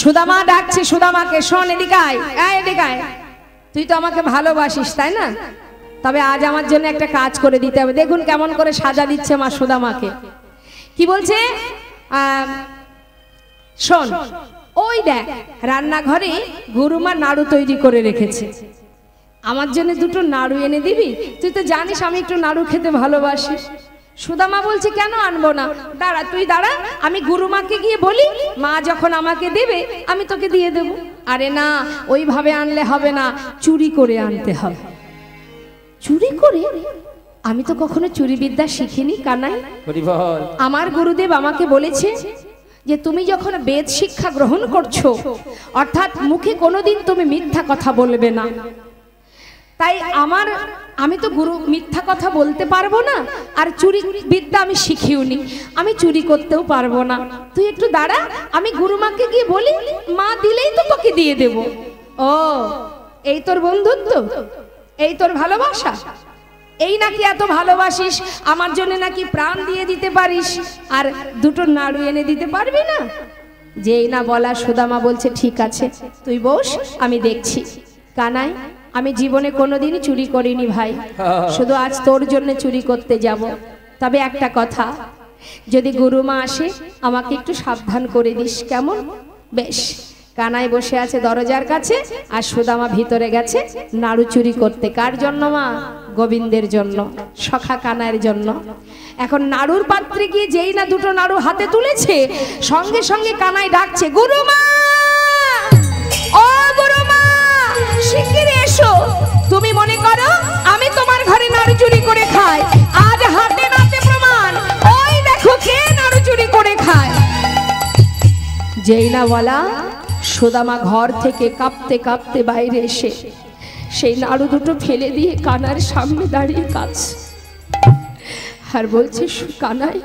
সুদামা ডাকছে সুদামাকে, শোন এদিকে আয়, এদিকে আয়, তুই তো আমাকে ভালোবাসিস তাই না, তবে আজ আমার জন্য একটা কাজ করে দিতে হবে। দেখুন কেমন করে সাজা দিচ্ছে মা সুদামাকে। কি বলছে? শোন, ওই দেখ রান্নাঘরে গুরুমা নাড়ু তৈরি করে রেখেছে, আমার জন্য দুটো নাড়ু এনে দিবি? তুই তো জানিস আমি একটু নাড়ু খেতে ভালোবাসি। সুদামা বলছে কেন আনবো না, দাঁড়া তুই দাঁড়া, আমি গুরুমাকে গিয়ে বলি, মা যখন আমাকে দেবে আমি তোকে দিয়ে দেব। আরে না, ওইভাবে আনলে হবে না, চুরি করে আনতে হবে। চুরি করে? আমি তো কখনো চুরি বিদ্যা শিখিনি কানাই। আমার গুরুদেব আমাকে বলেছে যে তুমি যখন বেদ শিক্ষা গ্রহণ করছো, অর্থাৎ মুখে কোনোদিন তুমি মিথ্যা কথা বলবে না। তাই আমি তো গুরু মিথ্যা কথা বলতে পারবো না, আর চুরি বিদ্যা আমি শিখিওনি, আমি চুরি করতেও পারবো না। তুই একটু দাঁড়া, আমি গুরুমাকে গিয়ে বলি, মা দিলেই তো তোকে দিয়ে দেব। ও, এই তোর বন্ধুত্ব, এই তোর ভালোবাসা, এই নাকি এত ভালোবাসিস, আমার জন্য নাকি প্রাণ দিয়ে দিতে পারিস, আর দুটো নাড়ু এনে দিতে পারবি না? যেই না বলা সুদামা বলছে ঠিক আছে তুই বস, আমি দেখছি। কানাই, আমি জীবনে কোনোদিনই চুরি করিনি ভাই, শুধু আজ তোর জন্য চুরি করতে যাব। তবে একটা কথা, যদি গুরুমা আসে আমাকে একটু সাবধান করে দিস, কেমন? বেশ। কানাই বসে আছে দরজার কাছে, আর সুদামা ভিতরে গেছে নাড়ু চুরি করতে। কার জন্য মা? গোবিন্দের জন্য, সখা কানাইয়ের জন্য। এখন নাড়ুর পাত্রে গিয়ে যেই না দুটো নাড়ু হাতে তুলেছে, সঙ্গে সঙ্গে কানাই ডাকছে, গুরুমা, ও গুরুমা, শিগগির এসো। তুমি মনে করো আমি তোমার ঘরে নাড়ু চুরি করে খাই? আজ হাতে নাতে প্রমাণ, ওই দেখো কে নাড়ু চুরি করে খায়। যেই না বলা, সুদামা ঘর থেকে কাঁপতে কাঁপতে বাইরে এসে সেই নাড়ু দুটো ফেলে দিয়ে কানার সামনে দাঁড়িয়ে কাঁদছে, আর বলছে, কানাই,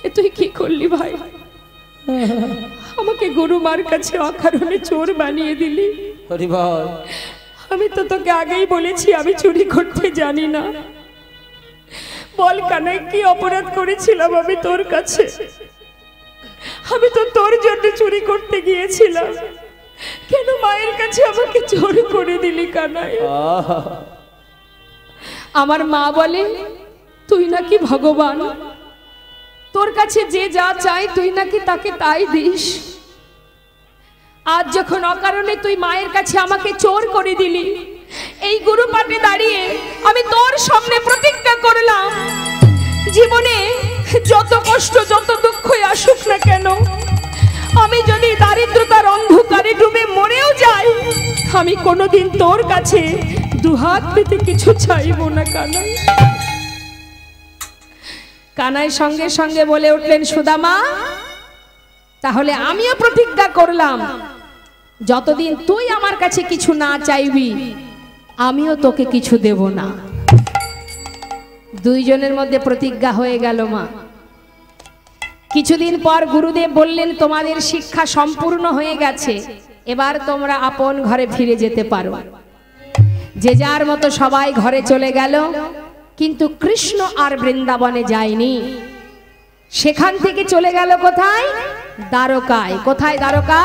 এ তুই কি করলি ভাই? আমাকে গুরুমার কাছে অকারণে চোর বানিয়ে দিলি। আমি তো তোকে আগেই বলেছি আমি চুরি করতে জানি না। বল কানাই, কি অপরাধ করেছিলাম আমি তোর কাছে? আমি তো তোর জন্য চুরি করতে গিয়েছিলাম, কেন মায়ের কাছে আমাকে চোর করে দিলি কানাই? আমার মা বলে তুই নাকি ভগবান, তোর কাছে যে যা চাই তুই নাকি তাকে তাই দিস। আজ যখন অকারণে তুই মায়ের কাছে আমাকে চোর করে দিলি, এই গুরুপাঠে দাঁড়িয়ে আমি তোর সামনে প্রতিজ্ঞা করলাম, জীবনে যত কষ্ট যত দুঃখই আসুক না কেন, আমি যদি দারিদ্রতার অন্ধকারে ডুবে মরেও যাই, আমি কোনোদিন তোর কাছে দুহাত পেতে কিছু চাইব না কানাই। কানাই সঙ্গে সঙ্গে বলে উঠলেন, সুদামা, তাহলে আমিও প্রতিজ্ঞা করলাম, যতদিন তুই আমার কাছে কিছু না চাইবি আমিও তোকে কিছু দেব না। দুইজনের মধ্যে প্রতিজ্ঞা হয়ে গেল মা। কিছুদিন পর গুরুদেব বললেন, তোমাদের শিক্ষা সম্পূর্ণ হয়ে গেছে, এবার তোমরা আপন ঘরে ফিরে যেতে পারো। যে যার মতো সবাই ঘরে চলে গেল, কিন্তু কৃষ্ণ আর বৃন্দাবনে যায়নি। সেখান থেকে চলে গেল কোথায়? দ্বারকায়। কোথায় দ্বারকা?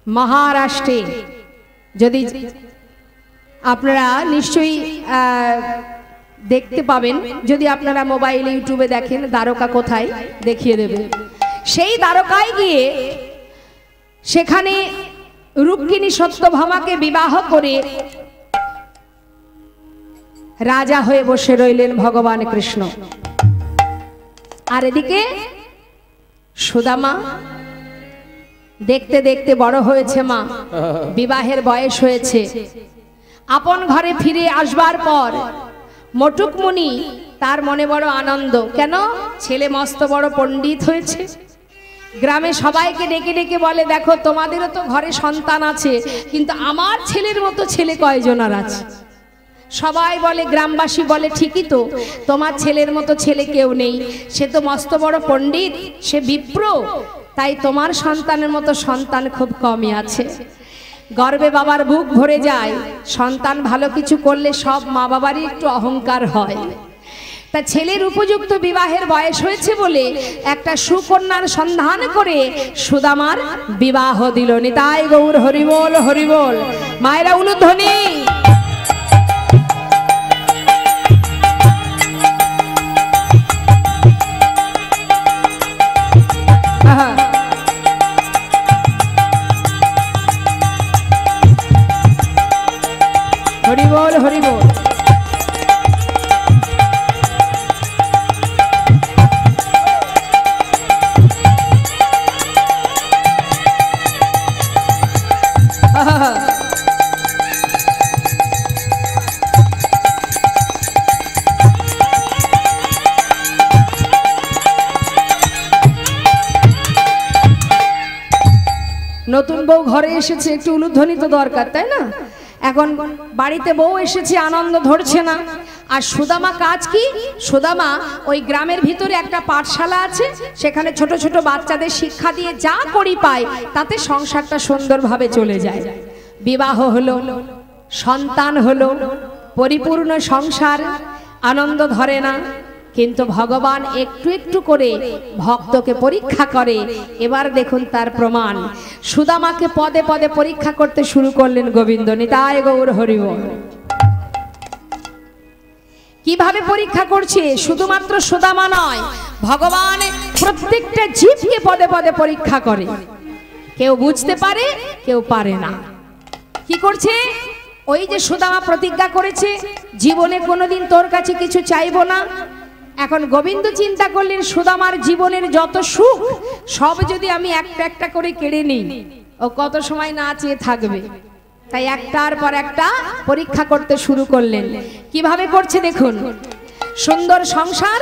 মহারাষ্ট্রে। যদি আপনারা নিশ্চয়ই দেখতে পাবেন, যদি আপনারা মোবাইলে ইউটিউবে দেখেন দ্বারকা কোথায়, দেখিয়ে দেবে। সেই দ্বারকায় গিয়ে সেখানে রুক্মিণী সত্যভামাকে বিবাহ করে রাজা হয়ে বসে রইলেন ভগবান কৃষ্ণ। আর এদিকে সুদামা দেখতে দেখতে বড় হয়েছে মা, বিবাহের বয়স হয়েছে। আপন ঘরে ফিরে আসবার পর মটুক মুনি, তার মনে বড় আনন্দ। কেন? ছেলে মস্ত বড় পণ্ডিত হয়েছে। গ্রামে সবাইকে ডেকে ডেকে বলে, দেখো তোমাদেরও তো ঘরে সন্তান আছে, কিন্তু আমার ছেলের মতো ছেলে কয়জনার আছে? সবাই বলে, গ্রামবাসী বলে, ঠিকই তো, তোমার ছেলের মতো ছেলে কেউ নেই, সে তো মস্ত বড় পণ্ডিত, সে বিপ্র, তাই তোমার সন্তানের মতো সন্তান খুব কমই আছে। গর্বে বাবার বুক ভরে যায়। সন্তান ভালো কিছু করলে সব মা বাবারই একটু অহংকার হয়। তা ছেলের উপযুক্ত বিবাহের বয়স হয়েছে বলে একটা সুকন্যার সন্ধান করে সুদামার বিবাহ দিল। নিতাই গৌর হরিবোল হরিবোল। মায়েরা উলুধ্বনি। হরিবোল হরিবোল। নতুন বউ ঘরে এসেছে, একটু উলুধ্বনি তো দরকার, তাই না? এখন বাড়িতে বউ এসেছে, আনন্দ ধরছে না। আর সুদামা কাজ কি? সুদামা ওই গ্রামের ভিতরে একটা পাঠশালা আছে, সেখানে ছোট ছোট বাচ্চাদের শিক্ষা দিয়ে যা করি পায় তাতে সংসারটা সুন্দরভাবে চলে যায়। বিবাহ হলো, সন্তান হলো, পরিপূর্ণ সংসার, আনন্দ ধরে না। কিন্তু ভগবান একটু একটু করে ভক্তকে পরীক্ষা করে। এবার দেখুন তার প্রমাণ। সুদামাকে পদে পদে পরীক্ষা করতে শুরু করলেন গোবিন্দ। নিতাই গৌর হরিবোল। কিভাবে পরীক্ষা করছে? শুধুমাত্র সুদামা নয়, ভগবান প্রত্যেকটা জীবকে পদে পদে পরীক্ষা করে। কেউ বুঝতে পারে, কেউ পারে না। কি করছে? ওই যে সুদামা প্রতিজ্ঞা করেছে জীবনে কোনোদিন তোর কাছে কিছু চাইবো না। এখন গোবিন্দ চিন্তা করলেন সুদামার জীবনের যত সুখ সব যদি আমি একটা একটা করে কেড়ে নিই, ও কত সময় না চেয়ে থাকবে। তাই একটার পর একটা পরীক্ষা করতে শুরু করলেন। কিভাবে করছে দেখুন। সুন্দর সংসার,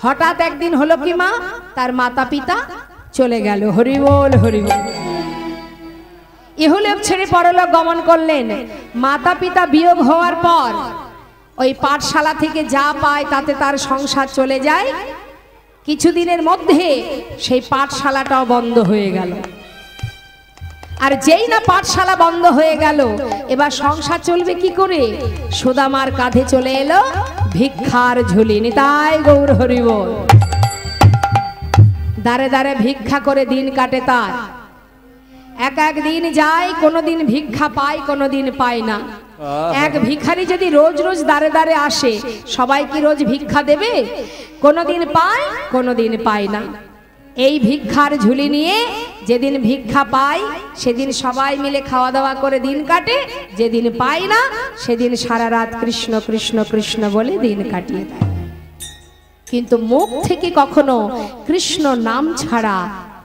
হঠাৎ একদিন হলো কি মা, তার মাতা পিতা চলে গেল। হরিবোল হরিবোল। ইহলোক ছেড়ে পরলোক গমন করলেন। মাতা পিতা বিয়োগ হওয়ার পর ওই পাঠশালা থেকে যা পায় তাতে তার সংসার চলে যায়। কিছুদিনের মধ্যে সেই পাঠশালাটাও বন্ধ হয়ে গেল। আর যেই না পাঠশালা বন্ধ হয়ে গেল, এবার সংসার চলবে কি করে? সুদামার কাঁধে চলে এলো ভিক্ষার ঝুলি। নিতাই গৌর হরিবোল। দাঁড়ে দাঁড়ে ভিক্ষা করে দিন কাটে তার। এক এক দিন যায়, কোনোদিন ভিক্ষা পায়, কোনোদিন পায় না। এক ভিখারি যদি রোজ রোজ দাঁড়ে দাঁড়ে আসে, সবাই কি রোজ ভিক্ষা দেবে? কোনোদিন পায়, কোনোদিন পায় না। এই ভিক্ষার ঝুলি নিয়ে যেদিন ভিক্ষা পায় সেদিন সবাই মিলে খাওয়া দাওয়া করে দিন কাটে, যেদিন পায় না সেদিন সারা রাত কৃষ্ণ কৃষ্ণ কৃষ্ণ বলে দিন কাটিয়ে দেয়। কিন্তু মুখ থেকে কখনো কৃষ্ণ নাম ছাড়া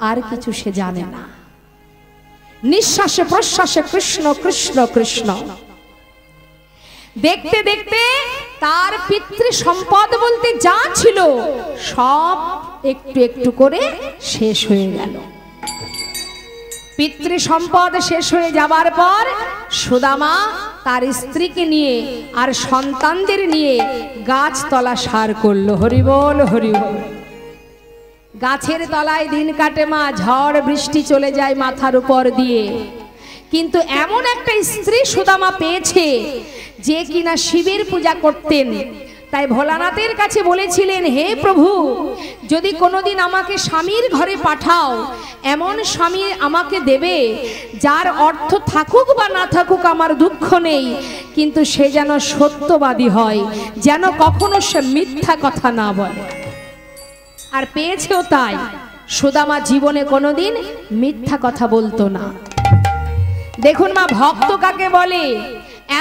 আর কিছু সে জানে না। নিঃশ্বাসে প্রশ্বাসে কৃষ্ণ কৃষ্ণ কৃষ্ণ। দেখতে দেখতে তার পিতৃ সম্পদ বলতে যা ছিল সব একটু একটু করে শেষ হয়ে গেল। পিতৃ সম্পদ শেষ হয়ে যাবার পর সুদামা তার স্ত্রীকে নিয়ে আর সন্তানদের নিয়ে গাছতলা সার করলো। হরিবোল হরিবোল। গাছের তলায় দিন কাটে মা, ঝড় বৃষ্টি চলে যায় মাথার উপর দিয়ে। কিন্তু এমন একটা স্ত্রী সুদামা পেয়েছে যে কিনা শিবের পূজা করতেন। তাই ভোলানাথের কাছে বলেছিলেন, হে প্রভু, যদি কোনোদিন আমাকে স্বামীর ঘরে পাঠাও, এমন স্বামী আমাকে দেবে যার অর্থ থাকুক বা না থাকুক আমার দুঃখ নেই, কিন্তু সে যেন সত্যবাদী হয়, যেন কখনো সে মিথ্যা কথা না বলে। আর পেয়েছেও তাই। সুদামা জীবনে কোনোদিন মিথ্যা কথা বলতো না। দেখুন মা, ভক্ত কাকে বলে?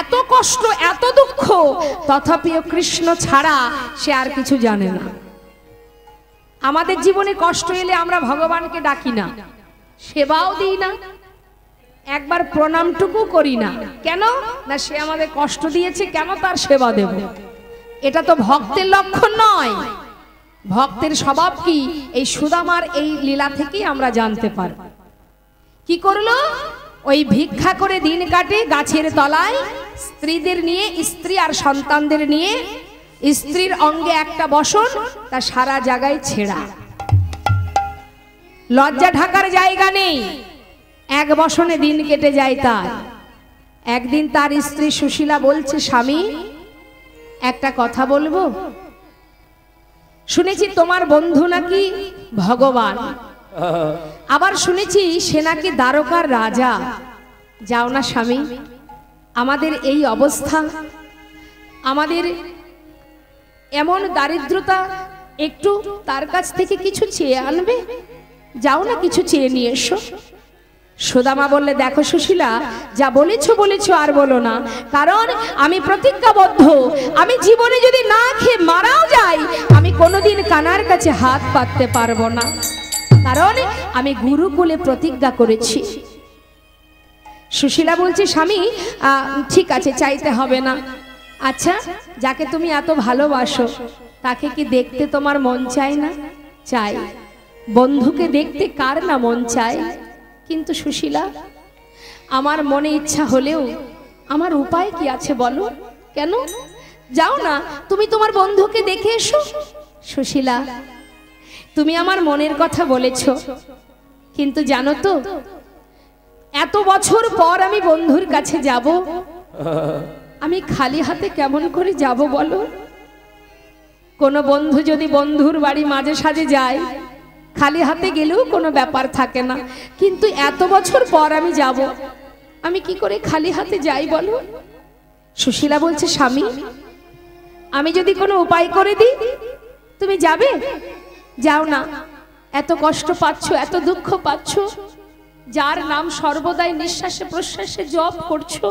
এত কষ্ট এত দুঃখ তথাপিও কৃষ্ণ ছাড়া সে আর কিছু জানে না। আমাদের জীবনে কষ্ট এলে আমরা ভগবানকে ডাকি না, সেবাও দিই না, একবার প্রণামটুকু করি না। কেন না? সে আমাদের কষ্ট দিয়েছে, কেন তার সেবা দেব? এটা তো ভক্তের লক্ষণ নয়। ভক্তের স্বভাব কি? এই সুদামার এই লীলা থেকেই আমরা জানতে পারব। কি করলো? ওই ভিক্ষা করে দিন কাটে গাছের তলায়, স্ত্রীদের নিয়ে, স্ত্রী আর সন্তানদের নিয়ে। স্ত্রীর অঙ্গে একটা বসন, তা সারা জায়গায় ছেঁড়া, লজ্জা ঢাকার জায়গা নেই। এক বসনে দিন কেটে যায় তার। একদিন তার স্ত্রী সুশীলা বলছে, স্বামী একটা কথা বলবো। শুনেছি তোমার বন্ধু নাকি ভগবান, আবার শুনেছি সে নাকি দ্বারকার রাজা। যাও না স্বামী, আমাদের এই অবস্থা, আমাদের এমন দারিদ্রতা, একটু তার কাছ থেকে কিছু চেয়ে আনবে। যাও না, কিছু চেয়ে নিয়ে এসো। সুদামা বললে, দেখো সুশীলা, যা বলেছো বলেছো, আর বলো না, কারণ আমি প্রতিজ্ঞাবদ্ধ, আমি জীবনে যদি না খেয়ে মারাও যাই, আমি কোনোদিন কানার কাছে হাত পাততে পারবো না, কারণ আমি গুরুকুলে প্রতিজ্ঞা করেছি। সুশীলা বলছে, স্বামী ঠিক আছে, চাইতে হবে না। আচ্ছা, যাকে তুমি এত ভালোবাসো তাকে কি দেখতে তোমার মন চায় না? চাই। বন্ধুকে দেখতে কার না মন চায়? কিন্তু সুশীলা, আমার মনে ইচ্ছা হলেও আমার উপায় কি আছে বলো? কেন? যাও না, তুমি তোমার বন্ধুকে দেখে এসো। সুশীলা, তুমি আমার মনের কথা বলেছো, কিন্তু জানো তো, এত বছর পর আমি বন্ধুর কাছে যাব, আমি খালি হাতে কেমন করে যাব বলো? কোনো বন্ধু যদি বন্ধুর বাড়ি মাঝে সাঝে যায়, খালি হাতে গেলেও কোনো ব্যাপার থাকে না, কিন্তু এত বছর পর আমি যাব, আমি কি করে খালি হাতে যাই বলো? সুশীলা বলছে, স্বামী, আমি যদি কোনো উপায় করে দিই, তুমি যাবে? যাও না, এত কষ্ট পাচ্ছ, এত দুঃখ পাচ্ছ, যার নাম সর্বদাই নিঃশ্বাসে প্রশ্বাসে জপ করছো,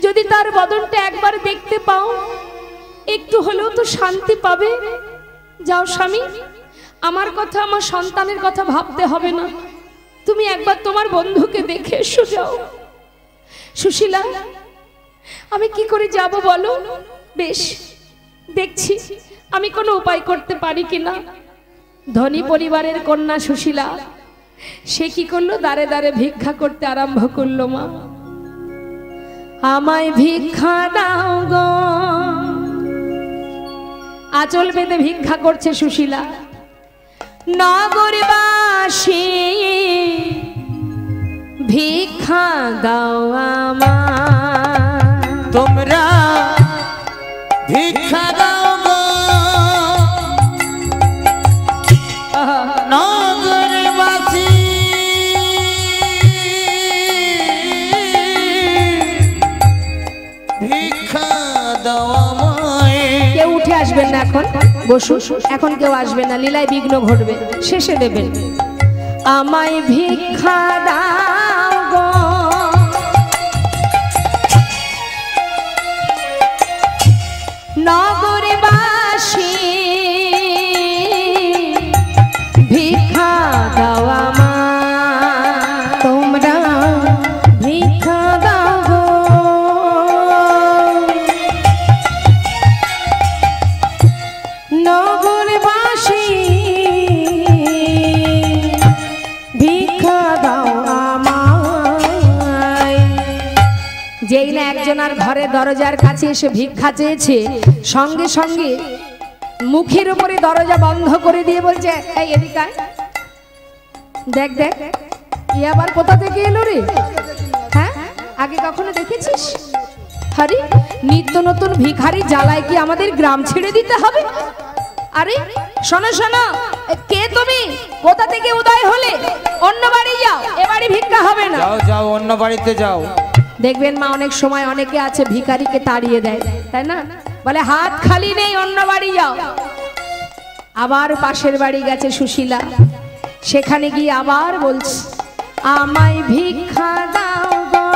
যদি তার বদনটা একবার দেখতে পাও, একটু হলেও তো শান্তি পাবে। যাও স্বামী, আমার কথা, আমার সন্তানের কথা ভাবতে হবে না, তুমি একবার তোমার বন্ধুকে দেখে এসো, যাও। সুশীলা, আমি কি করে যাব বলো? বেশ, দেখছি আমি কোনো উপায় করতে পারি কিনা। ধনী পরিবারের কন্যা সুশীলা, সে কি করলো? দাঁড়ে দাঁড়ে ভিক্ষা করতে আরম্ভ করলো। মা, আমায় ভিক্ষা দাও গো। আঁচল বেঁধে ভিক্ষা করছে সুশীলা। নগরবাসী, ভিক্ষা দাও আমায়। তোমরা ভিক্ষা দাও গো, নগরবাসী, ভিক্ষা দাও আমায়। কেউ উঠে আসবেন না, এখন বসুন, এখন কেউ আসবেন না, লীলায় বিঘ্ন ঘটবে, শেষে দেবেন। আমায় ভিক্ষা দাও গো, নগরবাসী, ভিক্ষা দাও আমায়। তোমরা ভিক্ষা দাও গো, নগরবাসী, ভিক্ষা দাও আমায়। যেই না একজনের ঘরে দরজার কাছে এসে ভিক্ষা চেয়েছে, সঙ্গে সঙ্গে মুখের উপরে দরজা বন্ধ করে দিয়ে বলছে, এই এদিকে আয়। দেখ দেখ, এ আবার কোথা থেকে এলো রে? হ্যাঁ, আগে কখনো দেখেছিস? আরে, নিত্য নতুন ভিখারি জ্বালায় কি আমাদের গ্রাম ছেড়ে দিতে হবে? আরে শোনো শোনো, কে তুমি? কোথা থেকে উদয় হলে? অন্য বাড়ি যাও, এ বাড়ি ভিক্ষা হবে না। যাও যাও, অন্য বাড়িতে যাও। দেখবেন মা, অনেক সময় অনেকে আছে ভিখারিকে তাড়িয়ে দেয়, তাই না? বলে হাত খালি নেই, অন্য বাড়ি যাও। আবার পাশের বাড়ি গেছে সুশীলা, সেখানে গিয়ে আবার বলছে, আমায় ভিক্ষা দাও গো,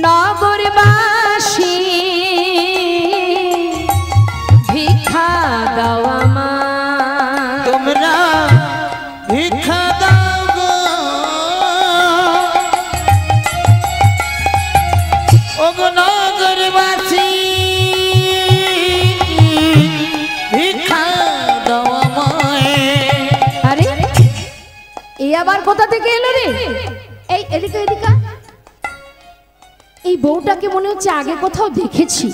নগরবাসী, ভিক্ষা দাও আমায়। তোমরা ভিক্ষা দাও গো, ওগো নগরবাসী, ভিক্ষা দাও আমায়। আরে, এই আবার কোথা থেকে এলো রে? এই এদিকে এদিকে, এই বউটাকে মনে হচ্ছে আগে কোথাও দেখেছি,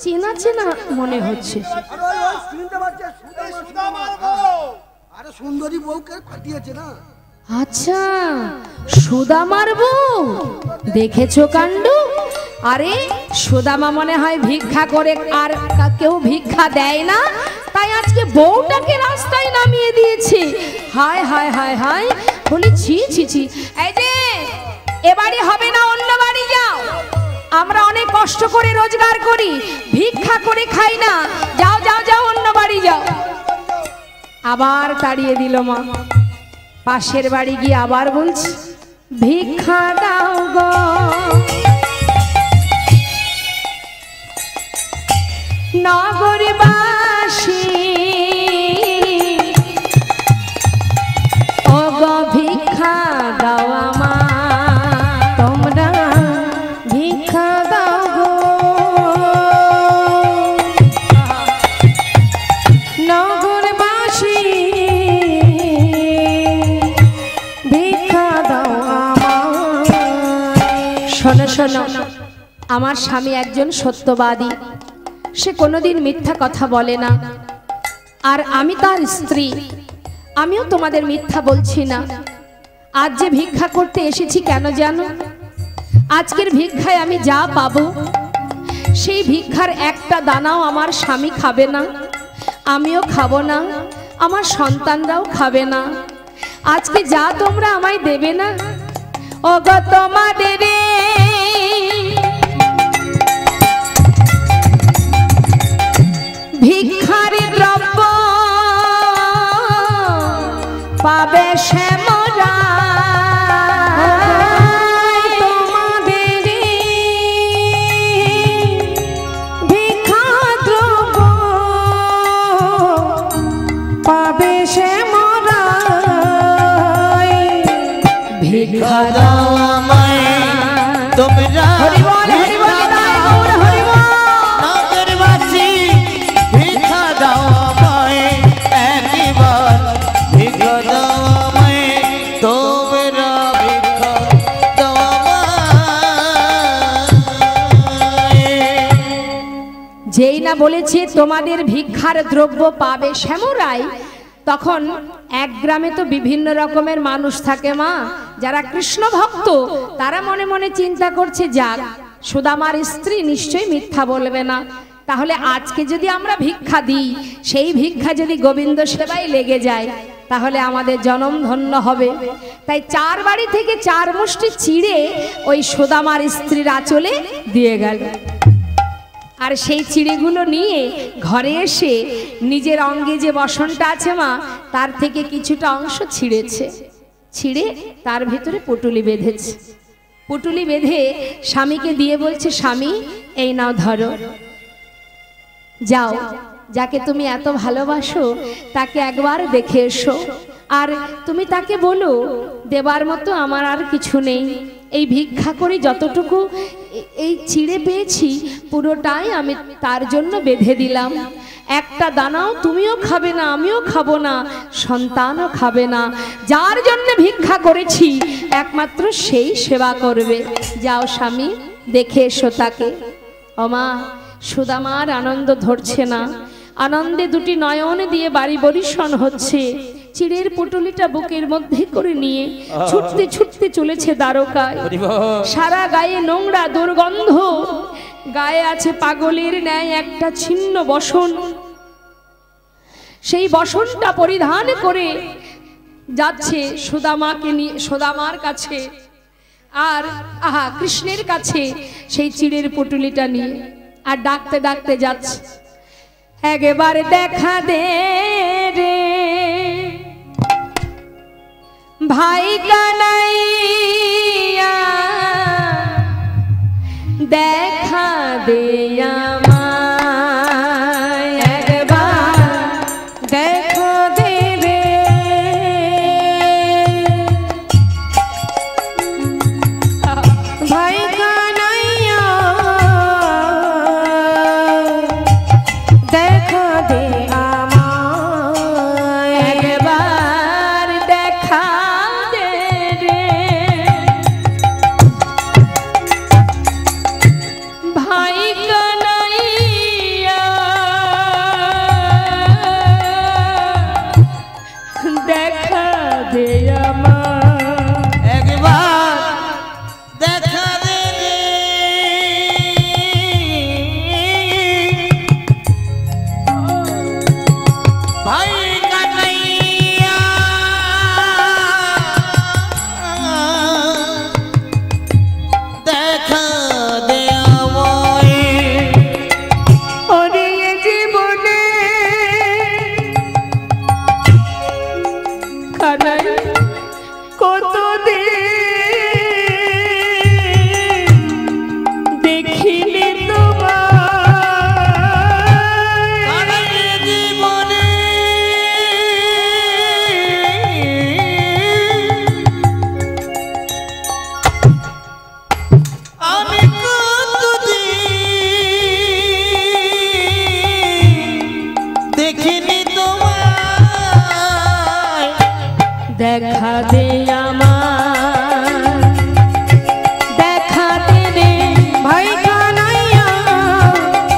চেনা চেনা মনে হচ্ছে। আরে সুন্দরী বউকে পাঠিয়েছে না? আচ্ছা, সুদামার বউ, দেখেছো কাণ্ড? আরে সুদামা মনে হয় ভিক্ষা করে আর কেউ ভিক্ষা দেয় না, তাই আজকে বউটাকে রাস্তায় নামিয়ে দিয়েছে। হায় হায় হায় হায়, বলি ছি ছি ছি। এই যে এ বাড়ি হবে না, অন্য বাড়ি যাও, আমরা অনেক কষ্ট করে রোজগার করি, ভিক্ষা করে খাই না, যাও যাও যাও, অন্য বাড়ি যাও। আবার তাড়িয়ে দিল মা। পাশের বাড়ি গিয়ে আবার বলছি, ভিক্ষা দাও গো, নগরবাসী ও গো ভিক্ষা দাও আমার, তোমরা ভিক্ষা দাও গো, নগরবাসী ভিক্ষা দাও আমার। শোনো শোনো, আমার স্বামী একজন সত্যবাদী, সে কোনোদিন মিথ্যা কথা বলে না, আর আমি তার স্ত্রী, আমিও তোমাদের মিথ্যা বলছি না। আজ যে ভিক্ষা করতে এসেছি কেন জানো? আজকের ভিক্ষায় আমি যা পাবো সেই ভিক্ষার একটা দানাও আমার স্বামী খাবে না, আমিও খাবো না, আমার সন্তানরাও খাবে না। আজকে যা তোমরা আমায় দেবে না, ওগো তোমাদের ভিক্ষার দ্রব্য পাবে সে মোরা, তোমাদের ভিক্ষা দ্রব্য পাবে সে মোরা, ভিক্ষা দাও আমায় তোমরা হরি বল হরি বল গৌর হরি বল। নগরবাসী ভিক্ষা দাও আমায়, একবার ভিক্ষা দাও আমায়, তোমরা ভিক্ষা দাও আমায়। যেই না বলেছে তোমাদের ভিক্ষার দ্রব্য পাবে শ্যামরাই, তখন এক গ্রামে তো বিভিন্ন রকমের মানুষ থাকে মা, যারা কৃষ্ণ ভক্ত, তারা মনে মনে চিন্তা করছে, যাক সুদামার স্ত্রী নিশ্চয়ই মিথ্যা বলবে না, তাহলে আজকে যদি আমরা ভিক্ষা দিই, সেই ভিক্ষা যদি গোবিন্দ সেবায় লেগে যায়, তাহলে আমাদের জনম ধন্য হবে। তাই চার বাড়ি থেকে চার মুষ্টি চিড়ে ওই সুদামার স্ত্রীর আঁচলে দিয়ে গেল। আর সেই চিড়েগুলো নিয়ে ঘরে এসে নিজের অঙ্গে যে বসনটা আছে মা, তার থেকে কিছুটা অংশ ছিঁড়েছে, ছিঁড়ে তার ভিতরে পুটুলি বেঁধেছে। পুটুলি বেঁধে স্বামীকে দিয়ে বলছে, স্বামী এই নাও ধরো, যাও যাকে তুমি এত ভালোবাসো তাকে একবার দেখে এসো, আর তুমি তাকে বলো দেবার মতো আমার আর কিছু নেই, এই ভিক্ষা করে যতটুকু এই চিড়ে পেয়েছি পুরোটাই আমি তার জন্য বেঁধে দিলাম, একটা দানাও তুমিও খাবে না, আমিও খাবো না, সন্তানও খাবে না, যার জন্য ভিক্ষা করেছি একমাত্র সেই সেবা করবে। যাও স্বামী দেখে এসো তাকে। ওমা সুদামার আনন্দ ধরছে না, আনন্দে দুটি নয়ন দিয়ে বাড়ি বরিশন হচ্ছে। চিড়ের পুটুলিটা বুকের মধ্যে করে নিয়ে ছুটতে ছুটতে চলেছে দ্বারকায়। সারা গায়ে নোংরা দুর্গন্ধ, গায়ে আছে পাগলের ন্যায় একটা ছিন্ন বসন, সেই বসনটা পরিধান করে যাচ্ছে সুদামাকে নিয়ে, সুদামার কাছে, আর আহা কৃষ্ণের কাছে সেই চিড়ের পুটুলিটা নিয়ে, আর ডাকতে ডাকতে যাচ্ছে, একবার দেখা দে রে ভাই কানাইয়া, দেখা দে আমায়, একবার দেখা দে রে ভাই কানাইয়া, দেখা দে আমায়, একবার দেখা দে রে ভাই কানাইয়া। भाई कन्हैया देखा दे আমায় ওরে এ জীবনে কানাই কত দেখিনি তোমায় জীবনে আমি দেখিনি তোমায় দেখা দে আমার দেখা দে রে ভাই কানাইয়া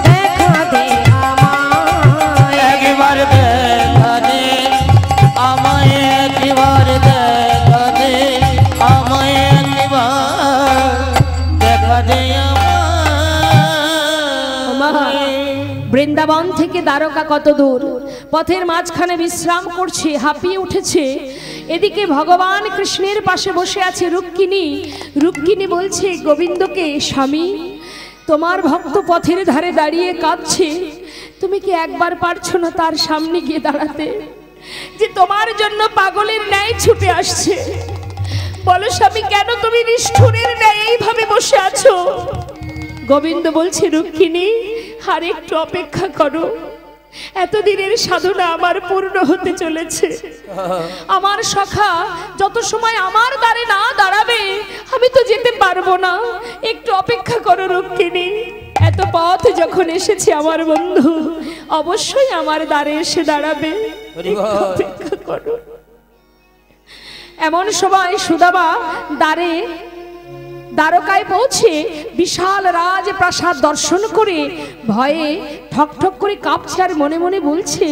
দেখা দে আমায় একবার দেখা দে আমায় একবার দেখা দে আমায় একবার দেখা দে আমায় বৃন্দাবন থেকে দ্বারকা কত দূর, পথের মাঝখানে বিশ্রাম করছে, হাঁপিয়ে উঠেছে। এদিকে ভগবান কৃষ্ণের পাশে বসে আছে রুক্মিণী। রুক্মিণী বলছে গোবিন্দকে, স্বামী তোমার ভক্ত পথের ধারে দাঁড়িয়ে কাঁদছে, তুমি কি একবার পারছো না তার সামনে গিয়ে দাঁড়াতে, যে তোমার জন্য পাগলের ন্যায় ছুটে আসছে? বলো স্বামী, কেন তুমি নিষ্ঠুরের ন্যায় এইভাবে বসে আছো? গোবিন্দ বলছে, রুক্মিণী আর একটু অপেক্ষা করো, এতদিনের সাধনা আমার পূর্ণ হতে চলেছে। আমার সখা যত সময় আমার দ্বারে না দাঁড়াবে আমি তো যেতে পারবো না, একটু অপেক্ষা করো রুক্মিণী। এত পথ যখন এসেছে আমার বন্ধু অবশ্যই আমার দ্বারে এসে দাঁড়াবে, একটু অপেক্ষা করো। এমন সময় সুদামা দ্বারকায় পৌঁছে বিশাল রাজপ্রাসাদ দর্শন করে ভয়ে ঠকঠক করে কাঁপছে আর মনে মনে বলছে,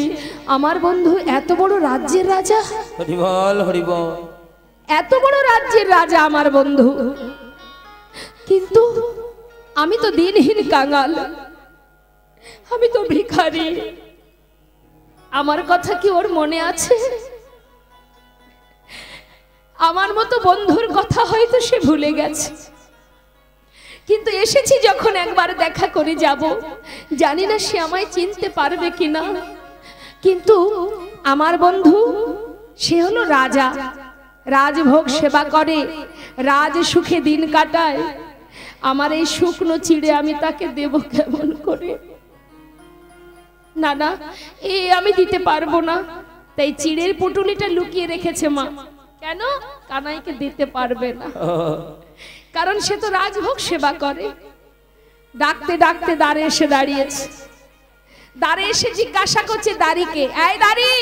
আমার বন্ধু এত বড় রাজ্যের রাজা, হরিবল হরিবল, এত বড় রাজ্যের রাজা আমার বন্ধু, কিন্তু আমি তো দিনহীন কাঙাল, আমি তো ভিখারি, আমার কথা কি ওর মনে আছে? আমার মতো বন্ধুর কথা হয়তো সে ভুলে গেছে, কিন্তু এসেছি যখন একবার দেখা করে যাব, জানি না সে আমায় চিনতে পারবে কিনা। কিন্তু আমার বন্ধু সে হলো রাজা, রাজভোগ সেবা করে, রাজ সুখে দিন কাটায়, আমার এই শুকনো চিড়ে আমি তাকে দেব কেমন করে? না না, আমি দিতে পারবো না। তাই চিড়ের পুটুলিটা লুকিয়ে রেখেছে মা। কেন? কানাইকে দিতে পারবে না, কারণ সে তো রাজভোগ সেবা করে। ডাকতে ডাকতে দ্বারে এসে দাঁড়িয়েছে, দ্বারে এসে জিজ্ঞাসা করছে দাঁড়িকে, এই দাঁড়ি,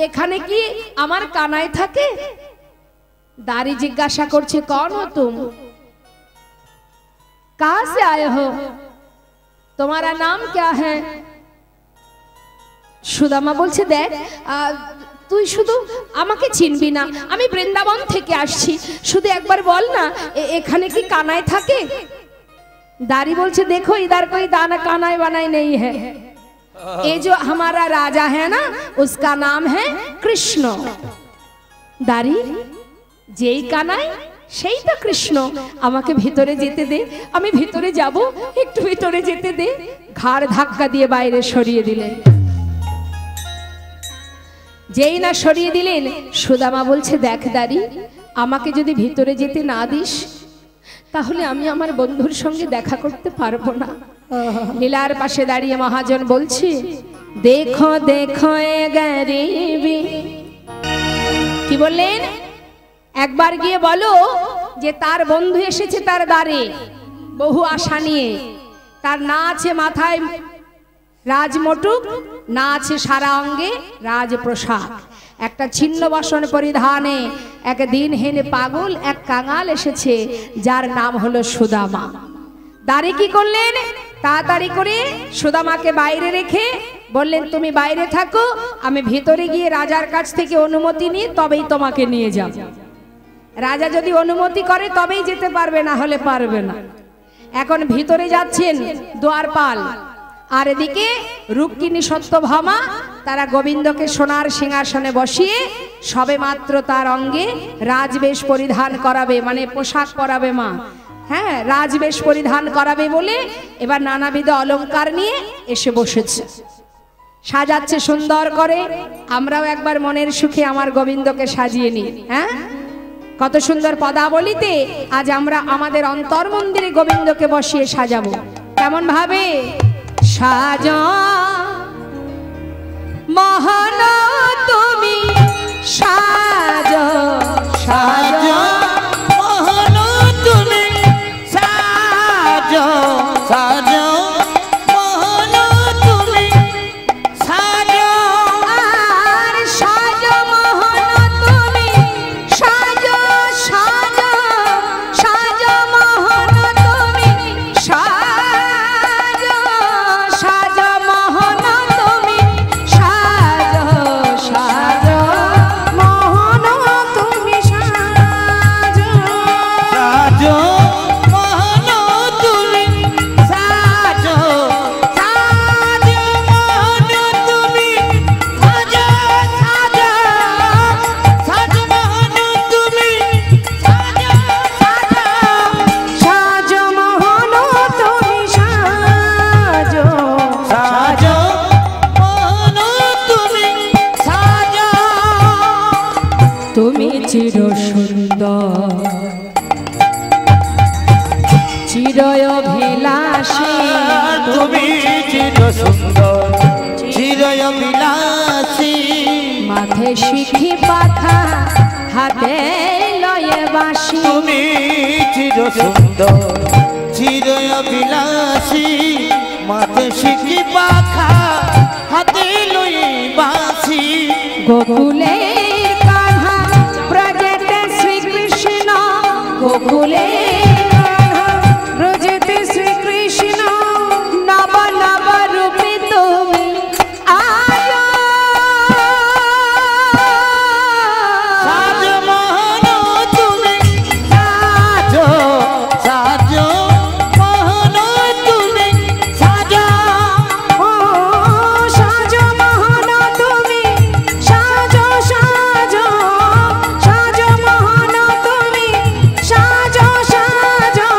এখানে কি আমার কানাই থাকে? दारी जिज्ञासा करछे कौन हो तुम, कहाँ से आए हो, तुम्हारा नाम क्या है? सुदामा बोलছে দেখ তুই শুধু আমাকে চিনবি না, আমি বৃন্দাবন থেকে আসছি, শুধু একবার বল না এখানে কি কানাই থাকে? दारी बोलছে देखो इधर कोई दाना कानाई बनाई नहीं है, ये जो हमारा राजा है ना उसका नाम है कृष्ण। दारी যেই কানাই সেই তো কৃষ্ণ, আমাকে ভিতরে যেতে দে, আমি ভিতরে যাব, একটু ভিতরে যেতে দে। ঘাড় ধাক্কা দিয়ে বাইরে সরিয়ে দিলেন। যেই না সরিয়ে দিলেন সুদামা বলছে দেখ দাঁড়ি, আমাকে যদি ভিতরে যেতে না দিস তাহলে আমি আমার বন্ধুর সঙ্গে দেখা করতে পারবো না। লীলার পাশে দাঁড়িয়ে মহাজন বলছে দেখো দেখো এ গরিবি, কি বললেন? একবার গিয়ে বলো যে তার বন্ধু এসেছে তার দ্বারে বহু আশা নিয়ে, তার না আছে মাথায় রাজমটুক, না আছে সারা অঙ্গে রাজপ্রসাদ, একটা ছিন্ন বসন পরিধানে এক দিনহীন পাগল এক কাঙাল এসেছে যার নাম হলো সুদামা। দাঁড়ি কি করলেন? তাড়াতাড়ি করে সুদামাকে বাইরে রেখে বললেন তুমি বাইরে থাকো, আমি ভিতরে গিয়ে রাজার কাছ থেকে অনুমতি নিয়ে তবেই তোমাকে নিয়ে যাব। রাজা যদি অনুমতি করে তবেই যেতে পারবে, না হলে পারবে না। এখন ভিতরে যাচ্ছেন দ্বারপাল, আর এদিকে রুক্মিণী সত্যভামা তারা গোবিন্দকে সোনার সিংহাসনে বসিয়ে সবে মাত্র তার অঙ্গে রাজবেশ পরিধান করাবে, মানে পোশাক পরাবে মা। হ্যাঁ, রাজবেশ পরিধান করাবে বলে এবার নানাবিধ অলংকার নিয়ে এসে বসেছে, সাজাচ্ছে সুন্দর করে। আমরাও একবার মনের সুখে আমার গোবিন্দকে সাজিয়ে নিই। হ্যাঁ, কত সুন্দর পদাবলিতে আজ আমরা আমাদের অন্তর মন্দিরে গোবিন্দকে বসিয়ে সাজাবো। কেমন ভাবে সাজা মহান তুমি, সাজা সাজা মহান তুমি, সাজো সাজো মহান তুমি, সাজো আর সাজা মহান তুমি, সাজা সাজা সাজা মহান তুমি, সাজা সাজা মহান তুমি, সাজা সাজা মহান তুমি, সাজা সাজো মহান তুমি, সাজো সাজো মহান তুমি, সাজো সাজো সাজো মহান তুমি, সাজো সাজা মহান তুমি, সাজা সাজো মহান তুমি, সাজো তুমি চির সুন্দর চিরয় অভিলাষী, তুমি চির সুন্দর চিরয় বিলাসী, মাথে শিখি পাখা হাতে লয়ে বাঁশি, তুমি চির সুন্দর চিরয় বিলাসী, মাথে শিখি পাখা হাতে লই বাঁশি, গোকুলের কাঁধা ব্রজেতে শ্রীকৃষ্ণ, গোকুলের কাঁধা ব্রজেতে শ্রীকৃষ্ণ, নব নব রূপে তুমি আয়ো, সাজো মহান তুমি, সাজো সাজো মহান তুমি, সাজো ও সাজো মহান তুমি, সাজো সাজো সাজো মহান তুমি, সাজো সাজো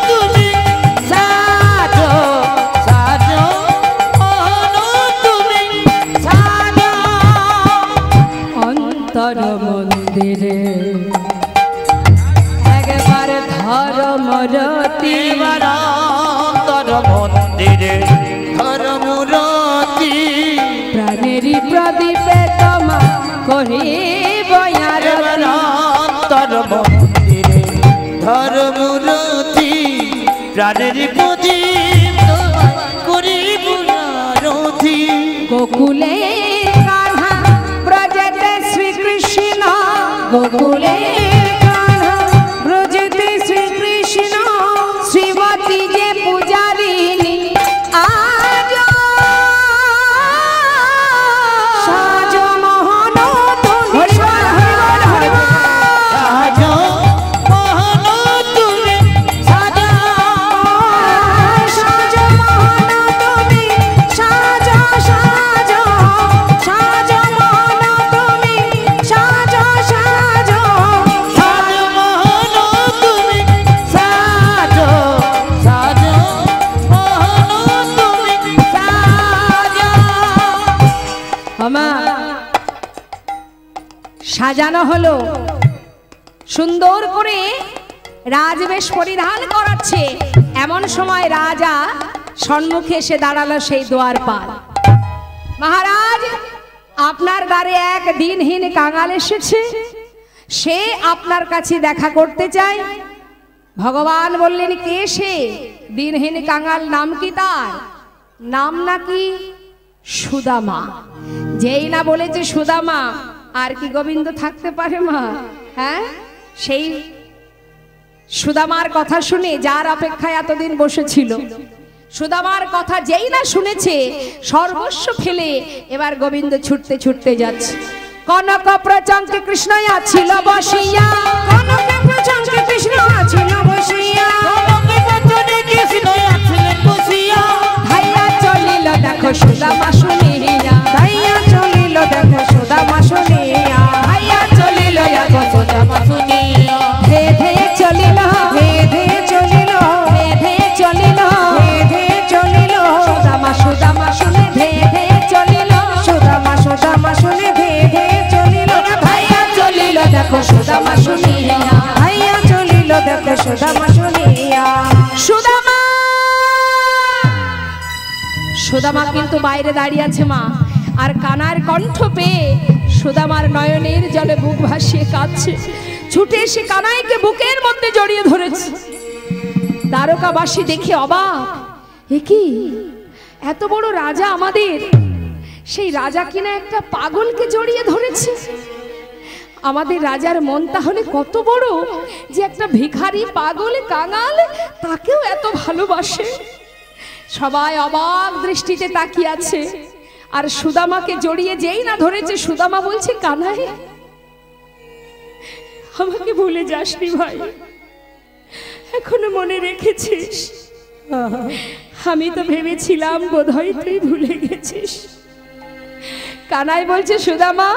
তুমি, সাজো সাজো মহান তুমি, সাজো অন্তর মন্দিরে একবার ধর্মরতি, অন্তর মন্দিরে ধর্মরতি, প্রাণেরই প্রদীপে তোমা করিব আরতি, অন্তর মন্দিরে ধর্মরতি, প্রাণের প্রদীপ করিব আরতি, গোকুলের কাঁধা ব্রজেতে শ্রীকৃষ্ণ, গোকুলের কাঁধা ব্রজেতে শ্রীকৃষ্ণ, শ্রীমতী যে পূজারিণী আজ সাজো মহান তুমি, সাজো মহান তুমি, সাজো সাজো মহান তুমি, সাজো সাজো সাজো মহান তুমি, সাজো সাজো সাজো মহান তুমি, সাজো সাজো মহান তুমি, সাজো আমা সাজানো হলো, সুন্দর করে রাজবেশ পরিধান করাচ্ছে। এমন সময় রাজা সম্মুখে এসে দাঁড়ালো সেই দুয়ারপাল। মহারাজ, আপনার দ্বারে এক দিনহীন কাঙাল এসেছে, সে আপনার কাছে দেখা করতে চায়। ভগবান বললেন, কে সে? দিনহীন কাঙাল নাম কি তার? নাম নাকি সুদামা। যেই না বলেছে সুদামা, আর কি গোবিন্দ থাকতে পারে মা? হ্যাঁ, সেই সুদামার কথা শুনে যার অপেক্ষায় এতদিন বসেছিল, সুদামার কথা যেই না শুনেছে, সর্বস্ব ফেলে এবার গোবিন্দ ছুটতে ছুটতে যাচ্ছে। কনক প্রচঙ্কে কৃষ্ণ আছিল বসিয়া, কনক প্রচঙ্কে কৃষ্ণ আছিল বসিয়া, কৃষ্ণ সুদামা শুনিয়া। সুদামা, সুদামা কিন্তু বাইরে দাঁড়িয়ে আছে মা, আর কানার কণ্ঠ পেয়ে সুদামার নয়নের জলে বুক ভাসিয়ে কাঁদছে। ছুটে এসে কানাইকে বুকের মধ্যে জড়িয়ে ধরেছে। দ্বারকাবাসী দেখে অবাক, এ কি, এত বড় রাজা আমাদের, সেই রাজা কিনা একটা পাগলকে জড়িয়ে ধরেছে। আমাদের রাজার মন তাহলে কত বড় যে একটা ভিখারি পাগল কাঙাল তাকেও এত ভালোবাসে। সবাই অবাক দৃষ্টিতে তাকিয়ে আছে। আর সুদামাকে জড়িয়ে যেই না ধরেছে, সুদামা বলছে, কানাই আমাকে ভুলে যাসনি ভাই, এখনো মনে রেখেছিস। আমি তো ভেবেছিলাম বোধহয় তুই ভুলে গেছিস। কানাই বলছে, সুদামা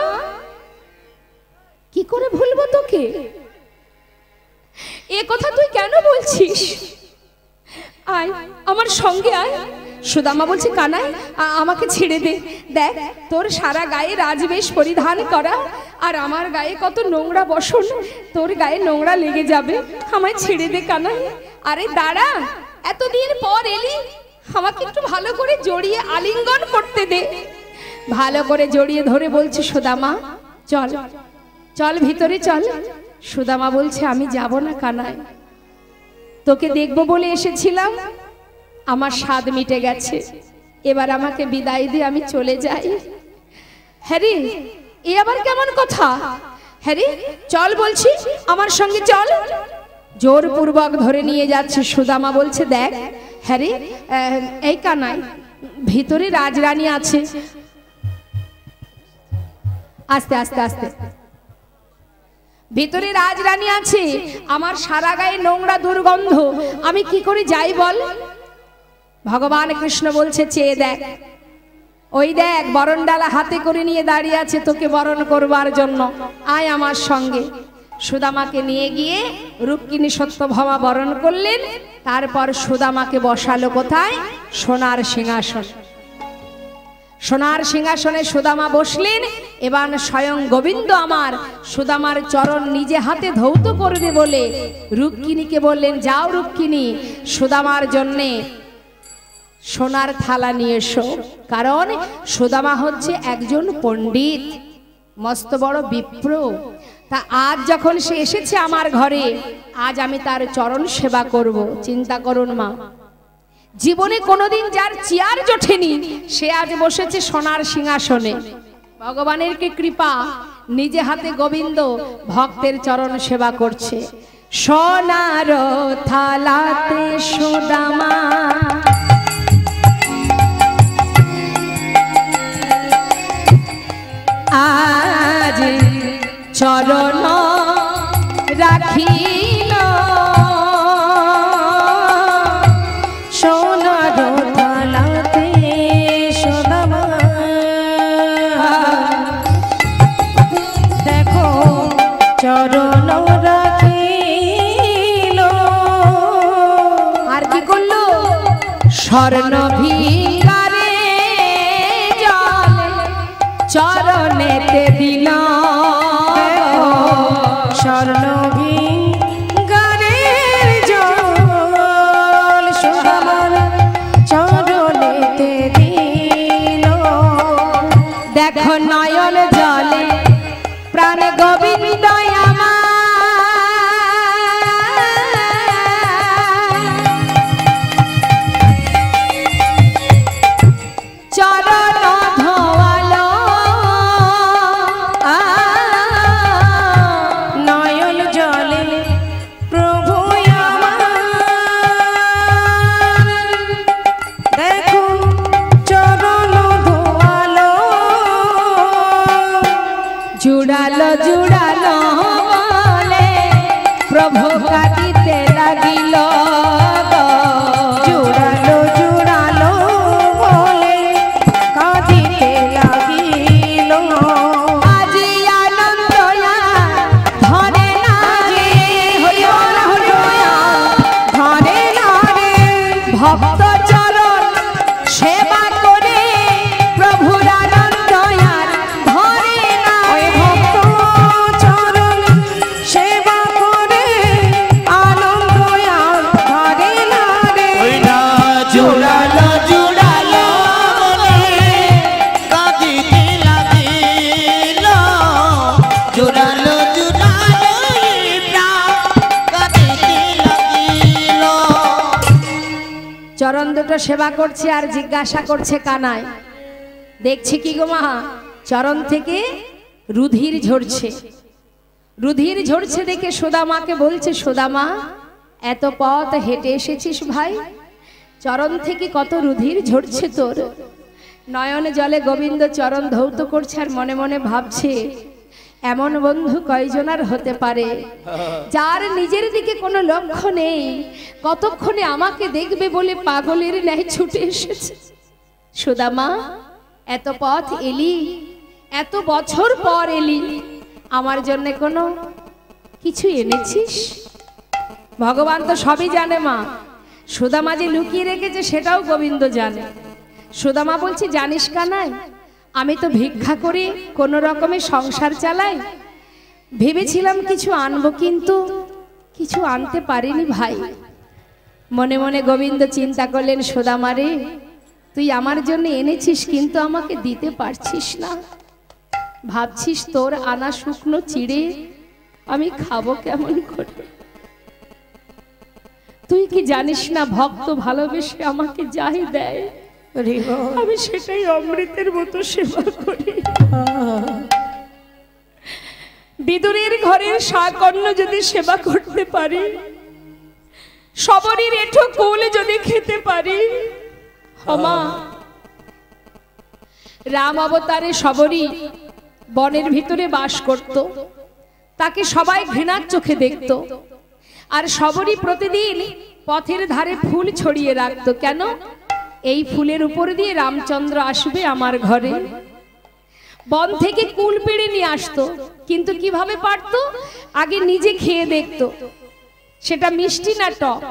কি করে ভুলবো তোকে, এ কথা তুই কেন বলছিস? আয় আমার সঙ্গে আয়। সুদামা বলছে, কানাই আমাকে ছেড়ে দে, দেখ তোর সারা গায়ে রাজবেশ পরিধান করা, আর আমার গায়ে কত নোংরা বসন, তোর গায়ে নোংরা লেগে যাবে, আমায় ছেড়ে দে কানাই। আরে দাঁড়া, এতদিন পর এলি, আমাকে একটু ভালো করে জড়িয়ে আলিঙ্গন করতে দে। ভালো করে জড়িয়ে ধরে বলছে, সুদামা চল চল ভিতরে চল। সুদামা বলছে, আমি যাব না কানাই, তোকে দেখবো বলে এসেছিলাম, আমার স্বাদ মিটে গেছে, এবার আমাকে বিদায় দিয়ে আমি চলে যাই। হ্যারি এ আবার কেমন কথা? হ্যারি চল বলছি, আমার সঙ্গে চল। জোরপূর্বক ধরে নিয়ে যাচ্ছে। সুদামা বলছে, দেখ হ্যারি, এই কানাই, ভিতরে রাজরানী আছে। আস্তে আস্তে আস্তে, ভিতরে রাজরানী আছে, আমার সারা গায়ে নোংরা দুর্গন্ধ, আমি কি করে যাই বল? ভগবান কৃষ্ণ বলছে, চেয়ে দেখ, ওই দেখ বরণডালা হাতে করে নিয়ে দাঁড়িয়ে আছে তোকে বরণ করবার জন্য, আয় আমার সঙ্গে। সুদামাকে নিয়ে গিয়ে রুক্মিণী সত্যভামা বরণ করলেন। তারপর সুদামাকে বসালো কোথায়? সোনার সিংহাসন। সোনার সিংহাসনে সুদামা বসলেন। এবার স্বয়ং গোবিন্দ আমার সুদামার চরণ নিজে হাতে ধৌত করবে বলে রুক্মিণীকে বললেন, যাও রুক্মিণী, সুদামার জন্যে সোনার থালা নিয়ে এসো। কারণ সুদামা হচ্ছে একজন পণ্ডিত, মস্ত বড় বিপ্র। তা আজ যখন সে এসেছে আমার ঘরে, আজ আমি তার চরণ সেবা করব। চিন্তা করুন মা, জীবনে কোনোদিন যার চেয়ার জোটেনি, সে আজ বসেছে সোনার সিংহাসনে। ভগবানের কি কৃপা, নিজে হাতে গোবিন্দ ভক্তের চরণ সেবা করছে। সোনার থালাতে সুদামা আজ চরণ রাখিল, সোনার থালাতে সুদামা দেখো চরণ রাখিল। আর কি করলো? স্বর্ণ ভিকারে জল চরণেতে দিল, স্বর্ণ ভিঙ্গারের জল সুদামার চরণেতে দিল। দেখো নয়ন জলে প্রাণ গোবিন্দ আমার, চরণ ধোয়ালো, নয়ন জলে প্রভু আমার দেখো চরণ ধোয়ালো, জুড়ালো জুড়ালো বলে প্রভু কাঁদিতে লাগিল, জুড়ালো জুড়ালো বলে কাঁদিতে লাগিল। আজি আনন্দ ধরে না রে, হরিবল হরিবল ধরে না রে ভক্ত চরণ সেবা করে প্রভুর আনন্দ আর ধরে না ওই রে। ভক্ত চরণ সেবা করে আনন্দ দুটো সেবা করছে আর জিজ্ঞাসা করছে কানাই, দেখছি কি গো মা, চরণ থেকে রুধির ঝরছে। রুধির ঝরছে দেখে সুদামাকে বলছে, সুদামা এত পথ হেঁটে এসেছিস ভাই, চরণ থেকে কত রুধির ঝরছে তোর। নয়নে জলে গোবিন্দ চরণ ধৌত করছে আর মনে মনে ভাবছে, এমন বন্ধু কয়জনার হতে পারে যার নিজের দিকে কোনো লক্ষ্য নেই, কতক্ষণে আমাকে দেখবে বলে পাগলের ন্যায় ছুটে এসেছে। সুদামা এত পথ এলি, এত বছর পর এলি, আমার জন্য কোনো কিছু এনেছিস? ভগবান তো সবই জানে মা, সুদামা যে লুকিয়ে রেখেছে সেটাও গোবিন্দ জানে। সুদামা বলছে, জানিস কানাই, আমি তো ভিক্ষা করে কোনো রকমে সংসার চালাই, ভেবেছিলাম কিছু আনবো কিন্তু কিছু আনতে পারিনি ভাই। মনে মনে গোবিন্দ চিন্তা করলেন, সুদামা রে, তুই আমার জন্য এনেছিস কিন্তু আমাকে দিতে পারছিস না, ভাবছিস তোর আনা শুকনো চিড়ে আমি খাবো কেমন করে? তুই কি জানিস না ভক্ত ভালোবেসে আমাকে যাই দেয় আমি সেটাই অমৃতের মতো সেবা করি। বিদুরের ঘরের শাকন্ন যদি সেবা করতে পারি, সবরই এঠো কুল যদি খেতে পারি, মা রাম অবতারে সবরই বনের ভিতরে বাস করত, তাকে সবাই ঘৃণার চোখে দেখত, আর সবরই প্রতিদিন পথের ধারে ফুল ছড়িয়ে রাখতো। কেন? এই ফুলের উপর দিয়ে রামচন্দ্র আসবে আমার ঘরে। বন থেকে কুল পেড়ে নিয়ে আসতো, কিন্তু কিভাবে পারতো? আগে নিজে খেয়ে দেখতো সেটা মিষ্টি না টক।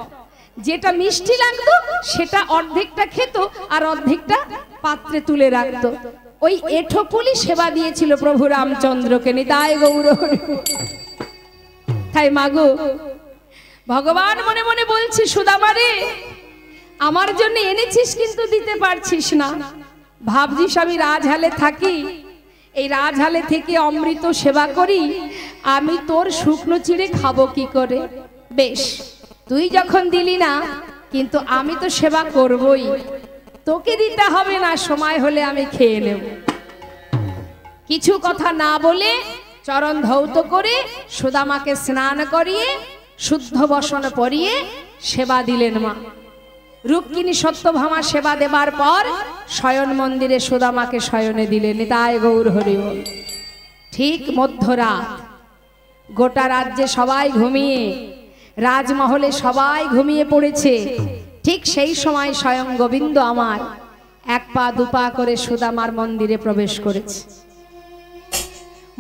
যেটা মিষ্টি লাগতো সেটা অর্ধেকটা খেত আর অর্ধেকটা পাত্রে তুলে রাখতো। ওই এঠো ফুলই সেবা দিয়েছিল প্রভু রামচন্দ্রকে। নিতাই গৌর হরি। তাই মাগো ভগবান মনে মনে বলছি, সুদামা রে, আমার জন্য এনেছিস কিন্তু দিতে পারছিস না। ভাবছিস আমি রাজহালে থাকি, এই রাজহালে থেকে অমৃত সেবা করি, আমি তোর শুকনো চিড়ে খাবো কি করে? বেশ, তুই যখন দিলি না, কিন্তু আমি তো সেবা করবই, তোকে দিতে হবে না, সময় হলে আমি খেয়ে নেব। কিছু কথা না বলে চরণ ধৌত করে সুদামাকে স্নান করিয়ে শুদ্ধ বসন পরিয়ে সেবা দিলেন মা। রুক্মিণী সত্যভামা সেবা দেবার পর শয়ন মন্দিরে সুদামাকে শয়নে দিলেন। তাই গৌর হরি বল। ঠিক মধ্যরাত, গোটা রাজ্যে সবাই ঘুমিয়ে, রাজমহলে সবাই ঘুমিয়ে পড়েছে। ঠিক সেই সময় স্বয়ং গোবিন্দ আমার এক পা দুপা করে সুদামার মন্দিরে প্রবেশ করেছে।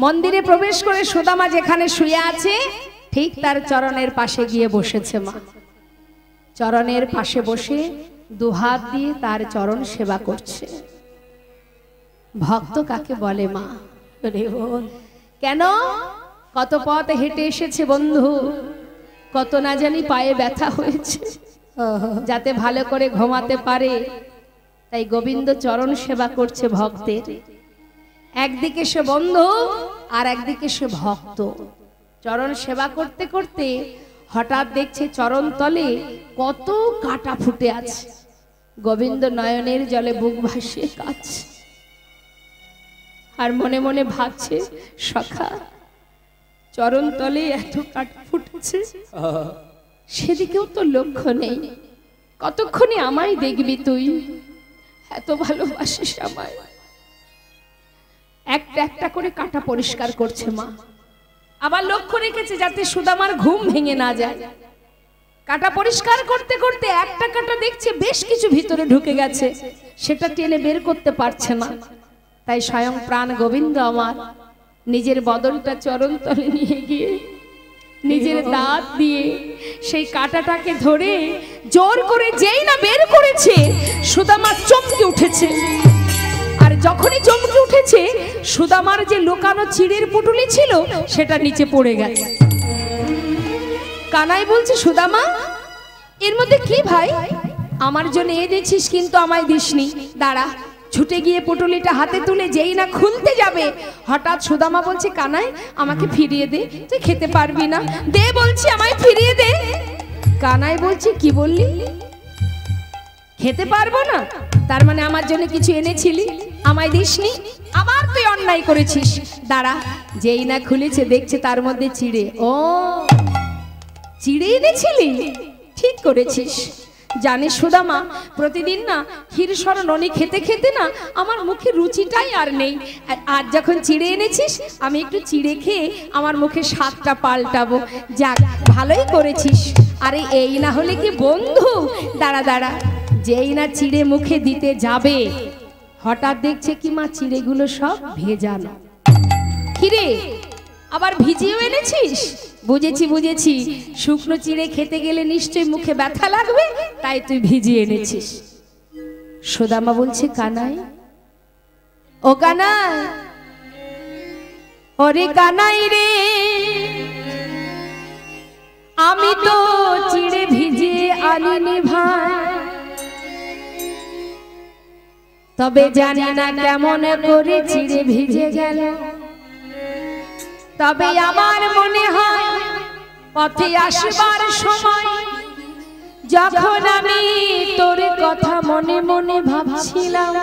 মন্দিরে প্রবেশ করে সুদামা যেখানে শুয়ে আছে ঠিক তার চরণের পাশে গিয়ে বসেছে মা। চরণের পাশে বসে দুহাত দিয়ে তার চরণ সেবা করছে। ভক্ত কাকে বলে মা? কেন? কত পথ হেঁটে এসেছে বন্ধু, কত না জানি পায়ে ব্যথা হয়েছে, যাতে ভালো করে ঘুমাতে পারে। তাই গোবিন্দ চরণ সেবা করছে ভক্তের। একদিকে সে বন্ধু আর একদিকে সে ভক্ত। চরণ সেবা করতে করতে হঠাৎ দেখছে চরণ তলে কত কাটা ফুটে আছে। গোবিন্দ নয়নের জলে বুক ভাসিয়ে কাঁদছে আর মনে মনে ভাবছে, সখা, চরণ তলে এত কাটা ফুটেছে, সেদিকেও তো লক্ষ্য নেই, কতক্ষণে আমায় দেখবি তুই, এত ভালোবাসিস আমায়। একটা একটা করে কাটা পরিষ্কার করছে মা। আবার লক্ষ্য রেখেছে যাতে সুদামার ঘুম ভেঙে না যায়। কাটা পরিষ্কার করতে করতে একটা কাটা দেখছে বেশ কিছু ভিতরে ঢুকে গেছে, সেটা টেনে বের করতে পারছে না। তাই স্বয়ং প্রাণ গোবিন্দ আমার নিজের বদনটা চরণ তলে নিয়ে গিয়ে নিজের দাঁত দিয়ে সেই কাটাটাকে ধরে জোর করে যেই না বের করেছে, সুদামা চমকে উঠেছে। আর যখনই চমকে উঠেছে, সুদামার যে লুকানো চিড়ের পুটুলি ছিল সেটা নিচে পড়ে গেছে। কানাই বলছে, সুদামা, এর মধ্যে কি ভাই? আমার জন্য এনেছিস কিন্তু আমায় দিসনি। দাঁড়া। ছুটে গিয়ে পুটুলিটা হাতে তুলে যেই না খুলতে যাবে, হঠাৎ সুদামা বলছে, কানাই, আমাকে ফিরিয়ে দে, তুই খেতে পারবি না, দে বলছি, আমায় ফিরিয়ে দে। কানাই বলছে, কি বললি? খেতে পারবো না, তার মানে আমার জন্য কিছু এনেছিলি, আমায় দিসনি, আবার তুই অন্যায় করেছিস। দাঁড়া, যেই না খুলেছে দেখছে তার মধ্যে চিড়ে। ও, চিড়ে এনেছিলি, ঠিক করেছিস। জানিস সুদামা, প্রতিদিন না ক্ষীরসর ননি খেতে খেতে না আমার মুখে রুচিটাই আর নেই। আর যখন চিড়ে এনেছিস, আমি একটু চিড়ে খেয়ে আমার মুখে স্বাদটা পাল্টাবো। যাক, ভালোই করেছিস। আরে এই না হলে কি বন্ধু? দাঁড়া দাঁড়া, যেই না চিড়ে মুখে দিতে যাবে, হঠাৎ দেখছে কি মা চিড়েগুলো সব ভেজানো। কিরে, আবার ভিজিয়েও এনেছিস? বুঝেছি বুঝেছি, শুকনো চিড়ে খেতে গেলে নিশ্চয়ই মুখে ব্যথা লাগবে, তাই তুই ভিজিয়ে এনেছিস। সুদামা বলছে, কানাই, ও কানাই, ওরে কানাই রে, আমি তো চিড়ে ভিজিয়ে আনিনি ভাই, তবে জানি না কেমন করে চিড়ে ভিজে গেল। তবে আমার মনে হয় পথে আসবার সময় যখন আমি তোর কথা মনে মনে ভাবছিলাম,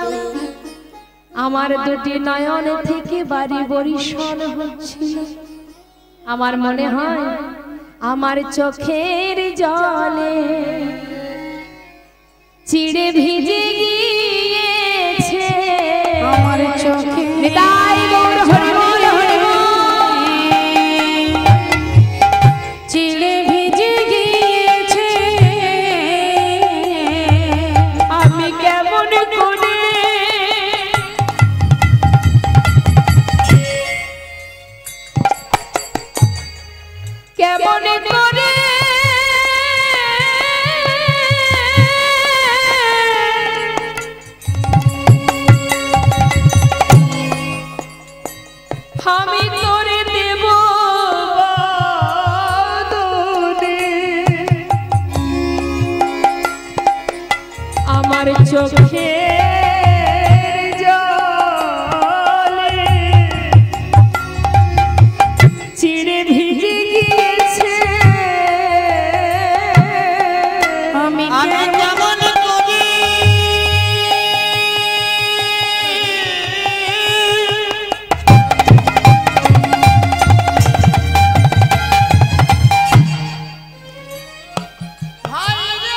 আমার দুটি নয়ন থেকে বাড়ি বরিশাল হচ্ছিল। আমার মনে হয় আমার চোখের জলে চিড়ে ভিজে গিয়েছে আমার চোখে। নিতাই গৌর হরি বল, হরি বল। চিড়ে ভিজে গিয়েছে, আমি কেমন করে কেমন করে আমি তোরে দেব বাদনে, আমার চোখে জলে চিড়ে ভিজে গিয়েছে, আমি আমি কেমন করি ভাই রে,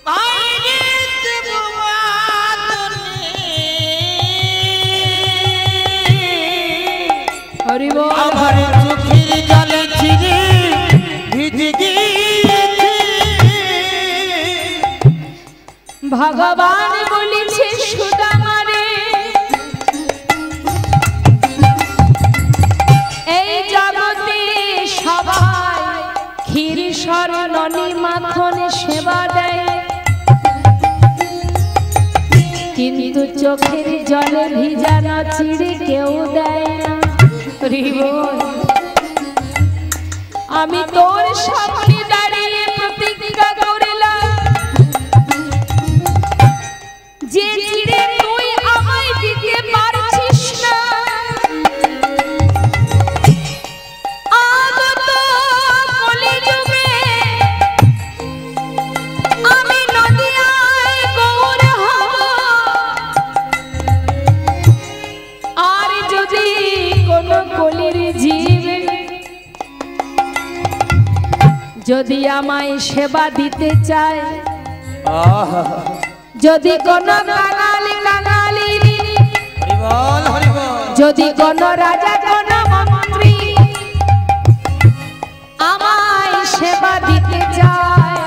ভাই রে দেব বাদনে। হরি বল। আমার চোখের জলে ছিঁড়ে ভিজে গিয়েছে, ভগবান বলেছে সুদামারে, এই জগতে সবাই ক্ষীরসর ননি মাখন সেবা দেয়, কিন্তু চোখের জলে ভিজানো চিড়ে কেউ দেয় না। হরি বল। আমি তোর সামনে দাঁড়িয়ে প্রতিজ্ঞা করলাম, যে চিড়ে তুই আমায় দিতে পারছিস না, আগত কলিযুগে আমি নদিয়ায় গৌর হব, আর যদি কোন কলির জীব যদি আমায় সেবা দিতে চায়, যদি কোন কাঙালি কাঙালি, হরিবল হরিবল, যদি কোন রাজা কোন মন্ত্রী আমায় সেবা দিতে চায়,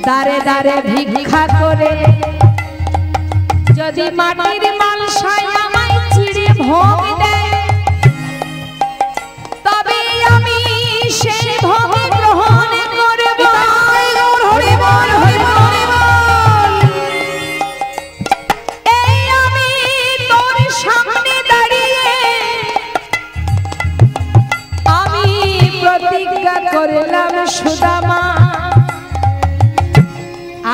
দাঁড়ে দাঁড়ে ভিক্ষা করে যদি মাটির মালসায় আমায় চিড়ে ভোগ দেয়, তবে আমি সেই ভোগ গ্রহণ করব। হরি বল, হরি বল। এই আমি তোর সামনে দাঁড়িয়ে আমি প্রতিজ্ঞা করলাম সুদামা,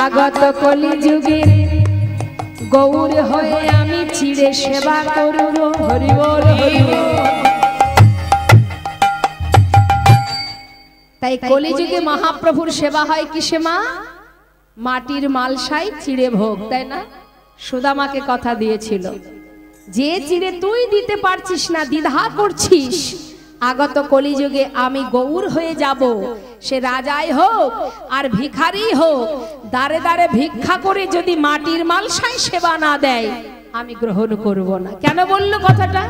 আগত কলিযুগের গৌর হয়ে আমি চিড়ে সেবা করব। হরি বল, হরি বল। তাই কলিযুগে মহাপ্রভুর সেবা হয় কিসে মা? মাটির মালসায় চিড়ে ভোগ, তাই না? সুদামাকে কথা দিয়েছিল, যে চিড়ে তুই দিতে পারছিস না, দ্বিধা করছিস, আগত কলিযুগে আমি গৌর হয়ে যাব, সে রাজাই হোক আর ভিখারি হোক, দাঁড়ে দাঁড়ে ভিক্ষা করে যদি মাটির মালসায় সেবা না দেয় আমি গ্রহণ করব না। কেন বললো কথাটা?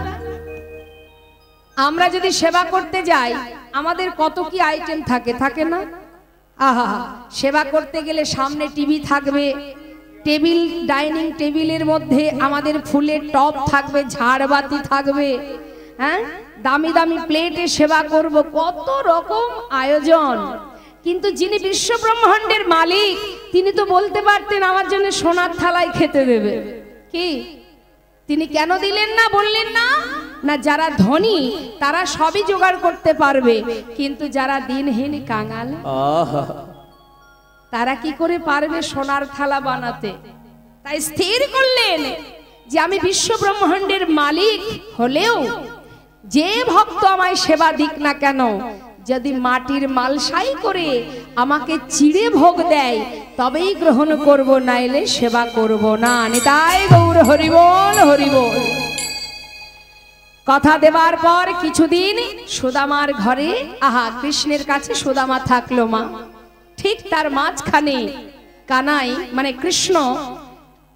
আমরা যদি সেবা করতে যাই আমাদের কত কি আইটেম থাকে, থাকে না? আহা, সেবা করতে গেলে সামনে টিভি থাকবে, টেবিল, ডাইনিং টেবিলের মধ্যে আমাদের ফুলের টব থাকবে, ঝাড়বাতি থাকবে, হ্যাঁ, দামি দামি প্লেটে সেবা করব, কত রকম আয়োজন। কিন্তু যিনি বিশ্ব ব্রহ্মাণ্ডের মালিক তিনি তো বলতে পারতেন আমার জন্য সোনার থালায় খেতে দেবে, কি তিনি কেন দিলেন না? বললেন না, না যারা ধনী তারা সবই জোগাড় করতে পারবে, কিন্তু যারা দিনহীন কাঙাল তারা কি করে পারবে সোনার থালা বানাতে? তাই স্থির করলেন যে আমি বিশ্ব ব্রহ্মাণ্ডের মালিক হলেও যে ভক্ত আমায় সেবা দিক না কেন, যদি মাটির মালসাই করে আমাকে চিড়ে ভোগ দেয় তবেই গ্রহণ করব, নাইলে সেবা করব না। নিতাই গৌর হরি বল, হরি বল। কথা দেবার পর কিছুদিন সুদামার ঘরে, আহা, কৃষ্ণের কাছে সুদামা থাকলো মা। ঠিক তার মাঝখানে কানাই মানে কৃষ্ণ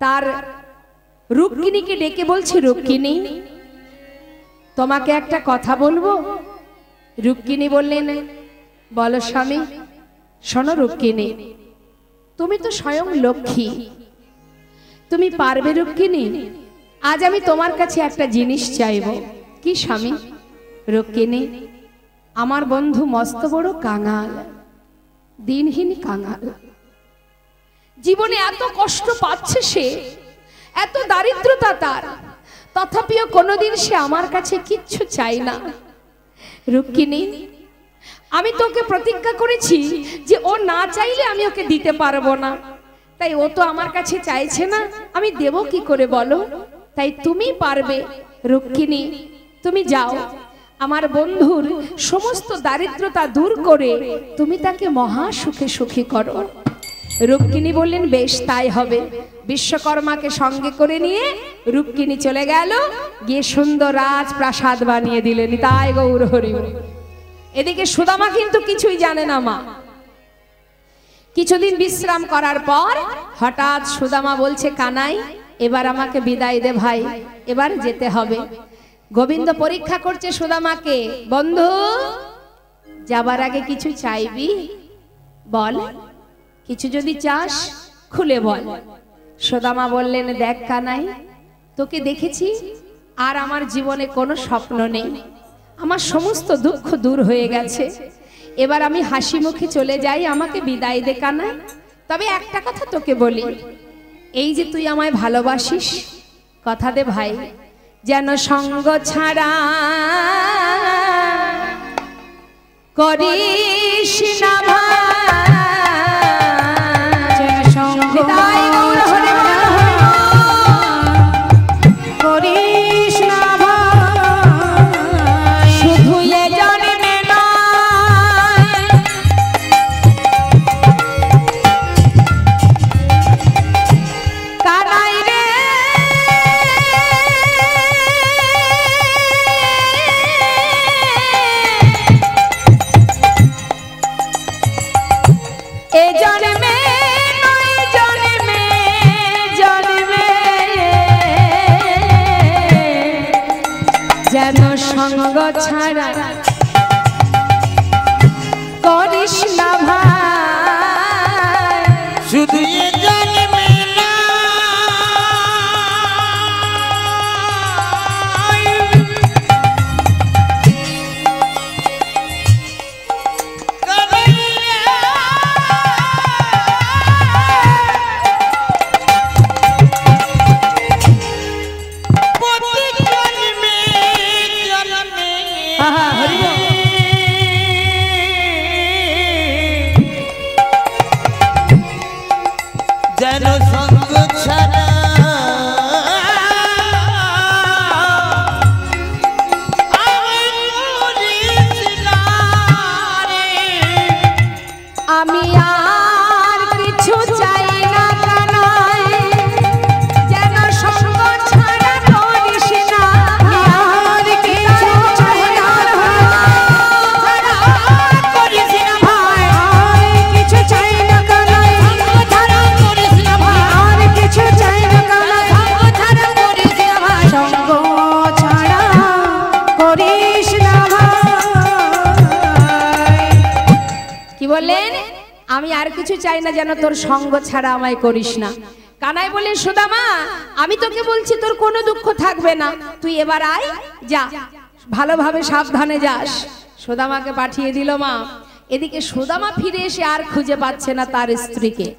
তার রুক্মিণীকে ডেকে বলছে, রুক্মিণী তোমাকে একটা কথা বলবো। রুক্মিণী বললেন, বলো স্বামী। শোনো রুক্মিণী, তুমি তো স্বয়ং লক্ষ্মী, তুমি পারবে রুক্মিণী? আজ আমি তোমার কাছে একটা জিনিস চাইব। কি স্বামী? রুক্মিণী, আমার বন্ধু মস্ত বড় কাঙাল, দিনহীন কাঙাল, জীবনে এত কষ্ট পাচ্ছে সে, এত দারিদ্রতা তার, তথাপিও কোনোদিন সে আমার কাছে কিচ্ছু চাই না। রুক্মিণী, আমি তোকে প্রতিজ্ঞা করেছি যে ও না চাইলে আমি ওকে দিতে পারবো না, তাই ও তো আমার কাছে চাইছে না, আমি দেব কি করে বলো? তাই তুমি পারবে। রুক্মিণী, তুমি যাও, আমার বন্ধুর সমস্ত দারিদ্রতা দূর করে তুমি তাকে মহা সুখে সুখী করো। রুক্মিণী বললেন, বেশ তাই হবে। বিশ্বকর্মাকে সঙ্গে করে নিয়ে রুক্মিণী চলে গেল, গিয়ে সুন্দর রাজপ্রাসাদ বানিয়ে দিলেন। তাই গৌর হরি। এদিকে সুদামা কিন্তু কিছুই জানে না মা। কিছুদিন বিশ্রাম করার পর হঠাৎ সুদামা বলছে, কানাই এবার আমাকে বিদায় দে ভাই, এবার যেতে হবে। গোবিন্দ পরীক্ষা করছে সুদামাকে, বন্ধু যাবার আগে কিছু চাইবি? বল, কিছু যদি চাস খুলে বল। সুদামা বললেন, দেখ কানাই, তোকে দেখেছি আর আমার জীবনে কোনো স্বপ্ন নেই, আমার সমস্ত দুঃখ দূর হয়ে গেছে, এবার আমি হাসি মুখে চলে যাই, আমাকে বিদায় দে কানাই। তবে একটা কথা তোকে বলি, এই যে তুই আমায় ভালোবাসিস, কথা দে ভাই, যেন সঙ্গ ছাড়া করিস না ভাই। সঙ্গ ছাড়া করিস না ভাই, শুধু এ জন্মে না যেন সঙ্গ ছাড়া আমি করিস না রে বললেন, আমি আর কিছু চাই না, যেন তোর সঙ্গ ছাড়া আমায় করিস না। কানাই বললেন, সুদামা আমি তোকে বলছি তোর কোনো দুঃখ থাকবে না, তুই এবার আয়, যা ভালোভাবে সাবধানে যাস। সুদামাকে পাঠিয়ে দিল মা। এদিকে সুদামা ফিরে এসে আর খুঁজে পাচ্ছে না তার স্ত্রীকে,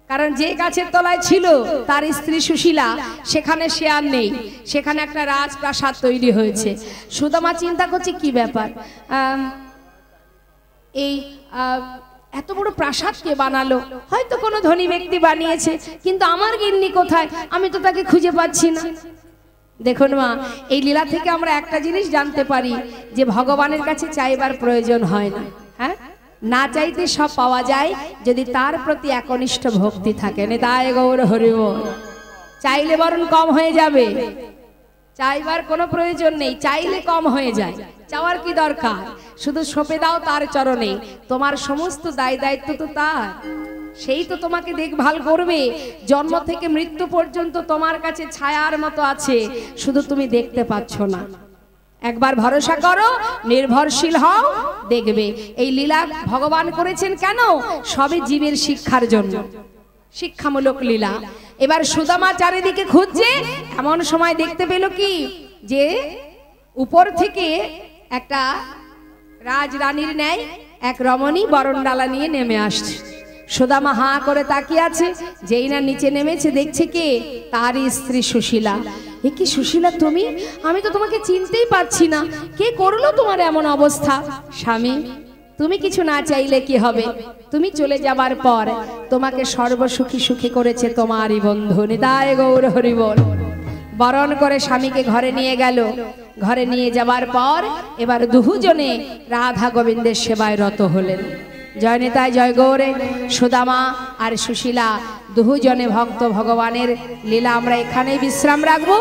কারণ যে গাছের তলায় ছিল তার স্ত্রী সুশীলা সেখানে সে আর নেই, সেখানে একটা রাজপ্রাসাদ তৈরি হয়েছে। সুদামা চিন্তা করছে কি ব্যাপার, এই এত বড় প্রাসাদ কে বানালো, হয়তো কোনো ধনী ব্যক্তি বানিয়েছে, কিন্তু আমার গিন্নি কোথায়, আমি তো তাকে খুঁজে পাচ্ছি না। দেখুন মা, এই লীলা থেকে আমরা একটা জিনিস জানতে পারি, যে ভগবানের কাছে চাইবার প্রয়োজন হয় না। হ্যাঁ, না চাইতে সব পাওয়া যায় যদি তার প্রতি একনিষ্ঠ ভক্তি থাকে। নেতায় গৌর হরি বল। চাইলে বরং কম হয়ে যাবে, চাইবার কোনো প্রয়োজন নেই, চাইলে কম হয়ে যায়। চাওয়ার কি দরকার, শুধু সঁপে দাও তার চরণে, তোমার সমস্ত দায় দায়িত্ব তো তার, সেই তো তোমাকে দেখভাল করবে। জন্ম থেকে মৃত্যু পর্যন্ত তোমার কাছে ছায়ার মতো আছে, শুধু তুমি দেখতে পাচ্ছ না। একবার ভরসা করো, নির্ভরশীল হও, দেখবে। এই লীলা ভগবান করেছেন কেন? সবে জীবের শিক্ষার জন্য, শিক্ষামূলক লীলা। এবার সুদামা চারিদিকে খুঁজছে, এমন সময় দেখতে পেল কি, যে উপর থেকে একটা রাজরানীর ন্যায় এক রমণী বরণডালা নিয়ে নেমে আসছে। সুদামা হাঁ করে তাকিয়ে আছে, যেই না নিচে নেমেছে দেখছে কে, তার স্ত্রী সুশীলা। এ কি সুশীলা তুমি? আমি তো তোমাকে চিনতেই পারছি না, কে করলো তোমার এমন অবস্থা? স্বামী, তুমি কিছু না চাইলে কি হবে, তুমি চলে যাবার পর তোমাকে সর্বসুখী সুখী করেছে তোমারই বন্ধু। নিতাই গৌর হরি বল। বরণ করে স্বামীকে ঘরে নিয়ে গেল। ঘরে নিয়ে যাবার পর এবার দুজনে রাধা গোবিন্দের সেবায় রত হলেন। জয় নিতাই জয় গৌরে। সুদামা আর সুশীলা দুজনে ভক্ত ভগবানের লীলা আমরা এখানেই বিশ্রাম রাখবো।